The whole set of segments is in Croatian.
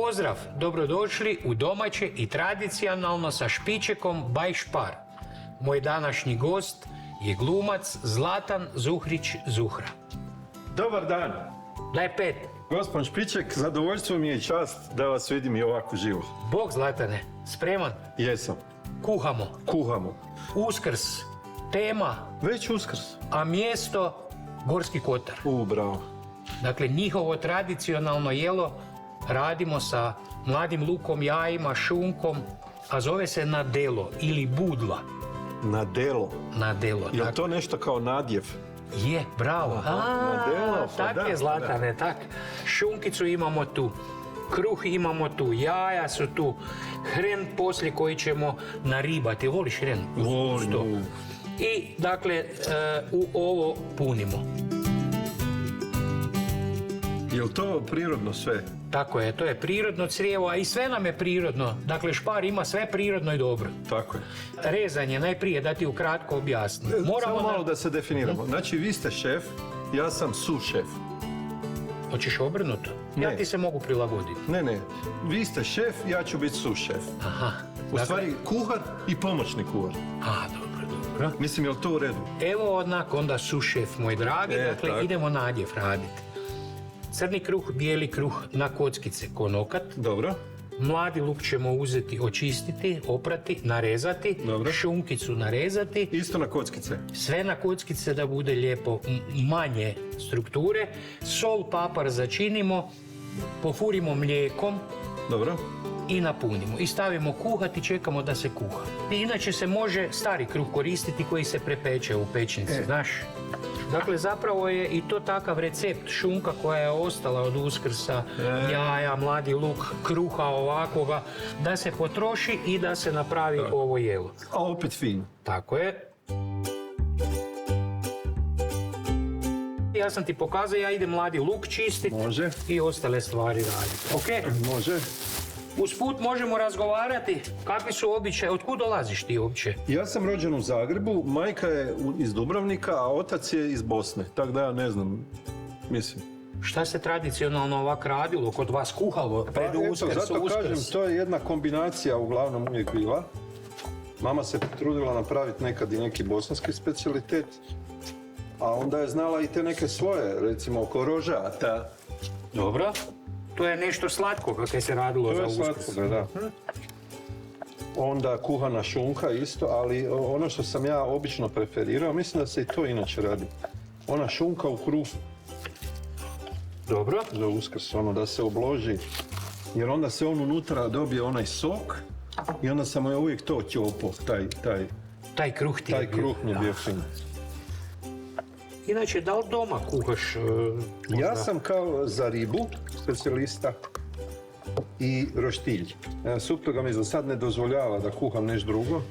Pozdrav, dobrodošli u domaće i tradicionalno sa špičekom by Špar. Moj današnji gost je glumac Zlatan Zuhrić-Zuhra. Dobar dan. Daj 5. Gospodin Špiček, zadovoljstvo mi je i čast da vas vidim i ovako živo. Bog Zlatane, spreman? Jesam. Kuhamo. Uskrs, tema, Već Uskrs. a mjesto Gorski kotar. Bravo. Dakle, njihovo tradicionalno jelo radimo sa mladim lukom, jajima, šunkom, a zove se nadelo ili budla. Nadelo. Je li to nešto kao nadjev? Je, bravo. nadelo, pa tak da, je, Zlatane, tak. Šunkicu imamo tu, kruh imamo tu, jaja su tu, hren poslije koji ćemo naribati. Voliš hren? Volim. I, dakle, u ovo punimo. Je li to prirodno sve? Tako je, to je prirodno crijevo, a i sve nam je prirodno. Dakle, Špar ima sve prirodno i dobro. Tako je. Rezanje, najprije da ti ukratko objasnim. Samo malo da se definiramo. Znači, vi ste šef, ja sam su-šef. Hoćeš obrnuto? Ja Ne. ti se mogu prilagoditi. Ne. Vi ste šef, ja ću biti su-šef. Aha. U stvari, kuhar i pomoćni kuhar. Dobro. Mislim, je li to u redu? Evo onak onda sušef, moj dragi, dakle tako. idemo nadjev raditi. Crni kruh, bijeli kruh na kockice ko nokat. Dobro. Mladi luk ćemo uzeti, očistiti, oprati, narezati. Dobro. Šunkicu narezati. Isto na kockice. Sve na kockice da bude lijepo manje strukture. Sol, papar začinimo, pofurimo mlijekom Dobro. i napunimo. I stavimo kuhati i čekamo da se kuha. I inače se može stari kruh koristiti koji se prepeče u pećnici, znaš. Dakle, zapravo je i to takav recept šunka koja je ostala od Uskrsa, jaja, mladi luk, kruha ovakvoga, da se potroši i da se napravi ovo jelo. A opet fin. Tako je. Ja sam ti pokazao, ja idem mladi luk čistiti Može. i ostale stvari raditi. Ok? Može. Usput možemo razgovarati kakvi su običaji, otkud dolaziš ti uopće? Ja sam rođen u Zagrebu, majka je iz Dubrovnika, a otac je iz Bosne. Tako da ja ne znam, mislim. Šta se tradicionalno ovak radilo, kod vas kuhalo pred Uskrs, zato Uskrs? kažem, to je jedna kombinacija uglavnom uvijek bila. Mama se potrudila napraviti nekad i neki bosanski specijalitet, a onda je znala i te neke svoje, recimo oko rožata. Dobro. To je nešto slatko kako se radilo To za je Uskrs. slatko, da. Onda kuhana šunka isto, ali ono što sam ja obično preferirao, mislim da se i to inače radi. Ona šunka u kruhu Dobro. za Uskrs, ono da se obloži, jer onda se on unutra dobije onaj sok i onda sam je uvijek to ćopo, Taj kruh ti je taj bio. kruh mi je bio fin. Inače, da li doma kuhaš? Ja sam kao za ribu specijalista i roštilj. Supruga mi za sad ne dozvoljava da kuham nešto drugo.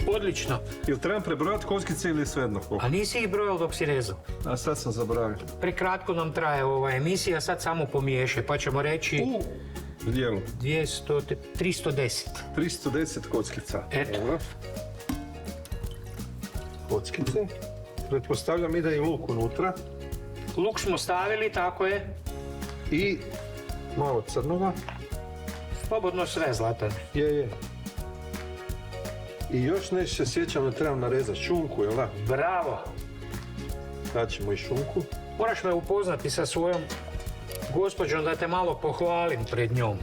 Odlično. Jel trebam prebrojati kockice ili je svejedno koliko? A nisi ih brojao dok si rezao? A sad sam zaboravio. Prekratko nam traje ova emisija, sad samo pomiješe, pa ćemo reći U dijelu. 310. 310 kockica. Eto. Dobro. Kockice. Pretpostavljam ide i luk unutra. Luk smo stavili, tako je. I malo crnoga. Slobodno sve, Zlatane. Je. I još nešto se sjećam da trebam narezati šunku, jel da? Bravo. Daćemo i šunku. Moraš me upoznati sa svojom gospođom da te malo pohvalim pred njom.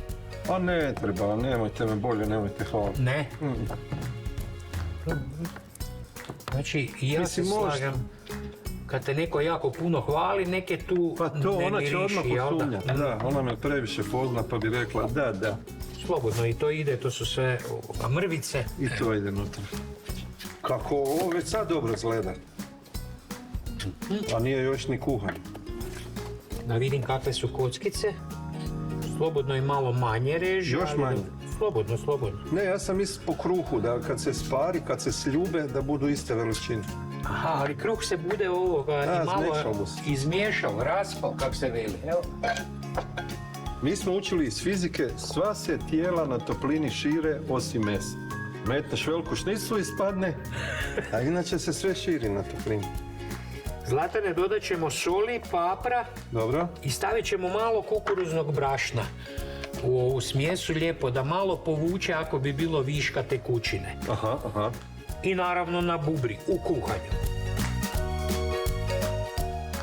A ne treba, nemojte me bolje, nemojte hvaliti. Ne? Znači, ja Mislim, se slažem. Kad te neko jako puno hvali, neke tu Pa to, ne ona će miriši, odmah jel da? posumnjati. Da, ona me previše pozna pa bi rekla da. Slobodno i to ide, to su sve mrvice. I to ide unutra. Kako ovo već sad dobro izgleda. A nije još ni kuhan. Da vidim kakve su kockice. Slobodno i malo manje reži. Još ali manje? Slobodno. Ne, ja sam mislio po kruhu, da kad se spari, kad se sljube, da budu iste veličine. Aha, ali kruh se bude ovoga i malo zmešalo se. izmiješao, raspao, kak se veli. Evo. Mi smo učili iz fizike, sva se tijela na toplini šire osim mesa. Metneš veliku šnicu ispadne, a inače se sve širi na toplini. Zlatane, dodat ćemo soli, papra Dobro? i stavit ćemo malo kukuruznog brašna u ovu smjesu lijepo da malo povuče ako bi bilo viška tekućine. Aha. I naravno na bubri u kuhanju.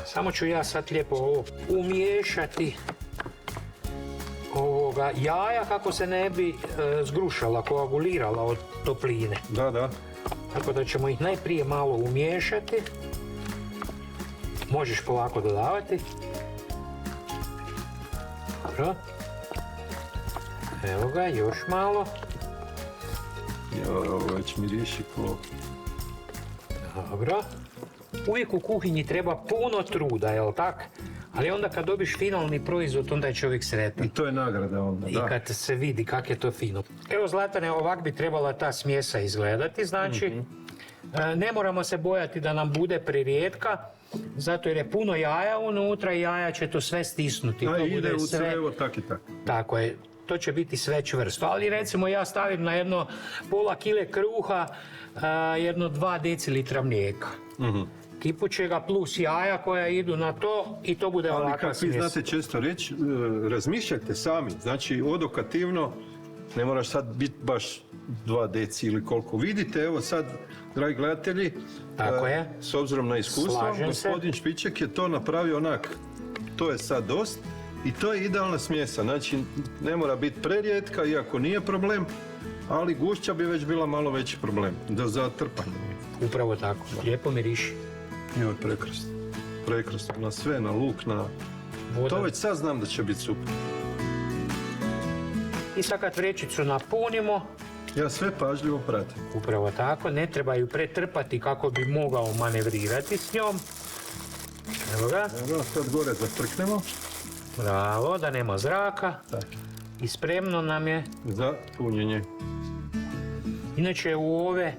Samo ću ja sad lijepo ovo umiješati ovoga jaja kako se ne bi zgrušala, koagulirala od topline. Da. Tako da ćemo ih najprije malo umiješati. Možeš polako dodavati. Dobro. Evo ga, još malo. Ovo već miriši ko... Dobro. Uvijek u kuhinji treba puno truda, jel tak? Ali onda kad dobiš finalni proizvod, onda je čovjek sretan. I to je nagrada onda, I da. kad se vidi kak je to fino. Evo Zlatane, ovak bi trebala ta smjesa izgledati, znači ne moramo se bojati da nam bude prerijetka, zato jer je puno jaja unutra i jaja će to sve stisnuti. A To ide bude u sve- crevo tak i tak. Tako je, to će biti sve čvrsto. Ali recimo ja stavim na jedno pola kile kruha, jedno 2 decilitra mlijeka. Kipućega plus jaja koja idu na to i to bude Ali ovakva kako vi smjes. znate često reći, razmišljajte sami. Znači, odokativno, ne moraš sad biti baš 2 deci ili koliko. Vidite, evo sad, dragi gledatelji, Tako je. s obzirom na iskustvo, Slažem se. gospodin Špiček je to napravio onak, to je sad dost i to je idealna smjesa. Znači, ne mora biti prerijetka, iako nije problem, ali gušća bi već bila malo veći problem za trpanje. Upravo tako, lijepo miriši. Joj, prekrasno. Prekrasno, na sve, na luk, na... Voda. To već sad znam da će biti super. I sad kad vrećicu napunimo, Ja sve pažljivo pratim. upravo tako, ne treba ju pretrpati kako bi mogao manevrirati s njom. Evo ga, Evo, sad gore zatrknemo. bravo, da nema zraka. Tak. I spremno nam je. Za punjenje. Inače u ove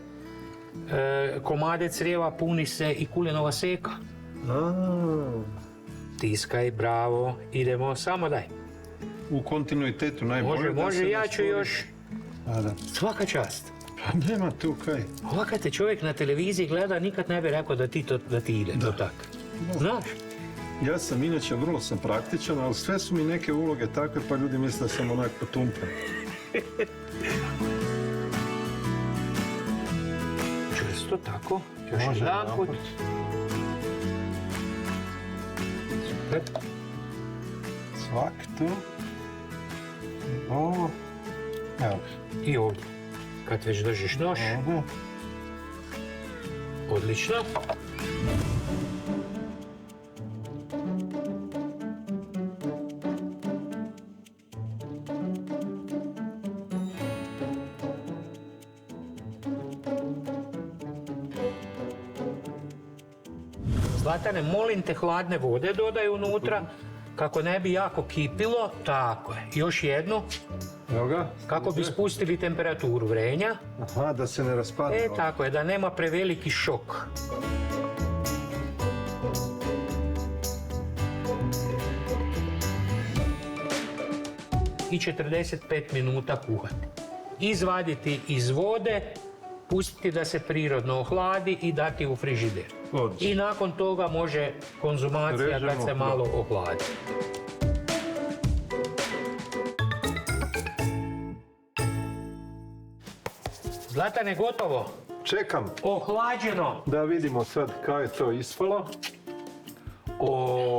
komade crijeva puni se i kulenova seka. Tiskaj, bravo, idemo, samo daj. U kontinuitetu najbolje. Može, ja ću još. Da. Svaka čast. Pa nema tu kaj. Ovakav te čovjek na televiziji gleda, nikad ne bi rekao da ti ide to tak. Znaš? Ja sam inače vrlo sam praktičan, ali sve su mi neke uloge takve pa ljudi misle da sam onak potumpan. Čvrsto, tako. Još Može, jedan put. jedanput. Super. Svak tu. Ovo. Evo. I ovdje. Kad već držiš nož. Ovdje. Odlično. Zlatane, molim te, hladne vode dodaj unutra, kako ne bi jako kipilo. Tako je. Još jednu, Evo ga. kako bi spustili temperaturu vrenja. Aha, da se ne raspadne. Tako je, da nema preveliki šok. I 45 minuta kuhati. Izvaditi iz vode, pustiti da se prirodno ohladi i dati u frižider. Odlično. I nakon toga može konzumacija kad Režemo, se malo ohladi. Zlatane, gotovo. Čekam Ohlađeno. da vidimo sad kaj je to ispalo.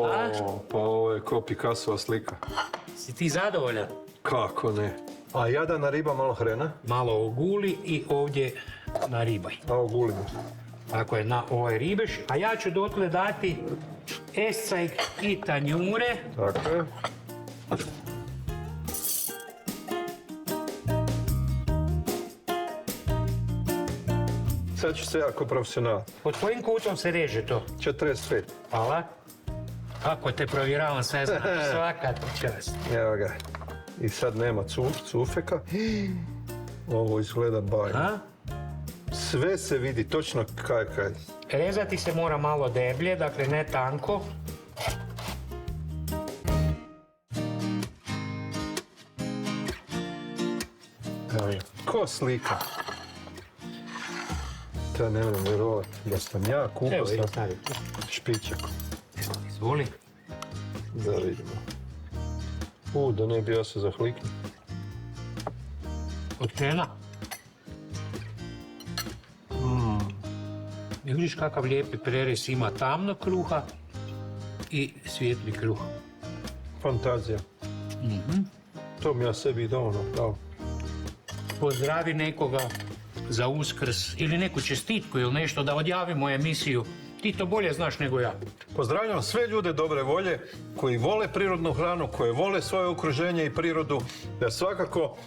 A? Pa ovo je ko Picassova slika. Si ti zadovoljan? Kako ne? A jadana riba malo hrena, Malo oguli i ovdje naribaj. a ogulimo. Tako je, na ovaj ribeš. A ja ću dotle dati escajk i tanjure. Tako je. Sad ću se jako profesional. Pod kojim kutom se reže to? 45. Hvala. Kako te provjeravam, sve znaš, svaka ti čast. Evo ga. I sad nema cufeka. Ovo izgleda bajno. A? Sve se vidi, točno kaj. Rezati se mora malo deblje, dakle ne tanko. Ko slika. Ja ne moram vjerovati da sam ja kupao Evo, sa stavi. špičakom. Izvoli. Da vidimo. Da ne bi ja se zahliknuo. Od krena. I vidiš kakav lijepi prerez ima tamnog kruha i svijetli kruh. Fantazija. To mi ja sebi i dovoljno pravo. Pozdravi nekoga za Uskrs ili neku čestitku ili nešto da odjavimo emisiju. Ti to bolje znaš nego ja. Pozdravljam sve ljude dobre volje koji vole prirodnu hranu, koji vole svoje okruženje i prirodu, da svakako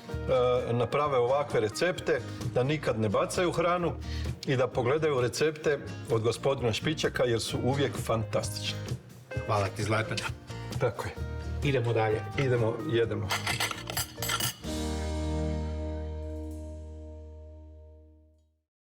naprave ovakve recepte, da nikad ne bacaju hranu i da pogledaju recepte od gospodina Špičaka jer su uvijek fantastični. Hvala ti, Zlatan. Tako je. Idemo dalje. Idemo, jedemo.